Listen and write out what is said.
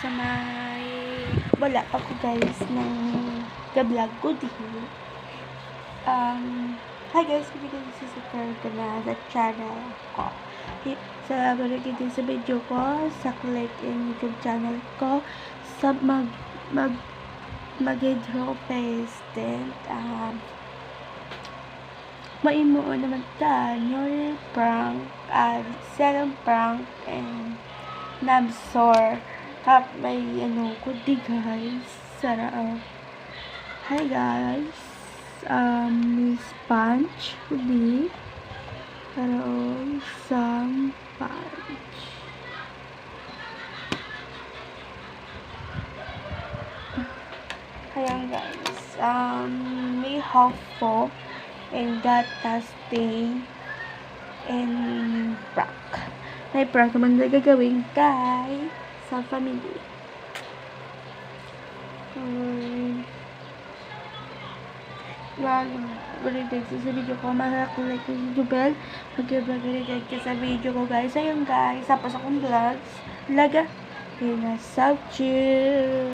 sa may wala ako guys ng vlog ko din. Hi guys, kung hindi ka subscribe ka na sa channel ko. Sa balik din sa video ko, sa click in YouTube channel ko, sa mag-draw paste din. Maimuo naman tayo prank at second prank and nabsor tap may kudi guys sana hi guys Miss Punch kudi pero isang punch ayan guys may half po and that testing and prank. May prank naman na gagawin kay sa family. Mag-like sa video ko. Mag-like sa video bell. Mag-like ka sa video ko guys. Ayun guys. Tapos akong vlogs. Laga. Pinasab chill.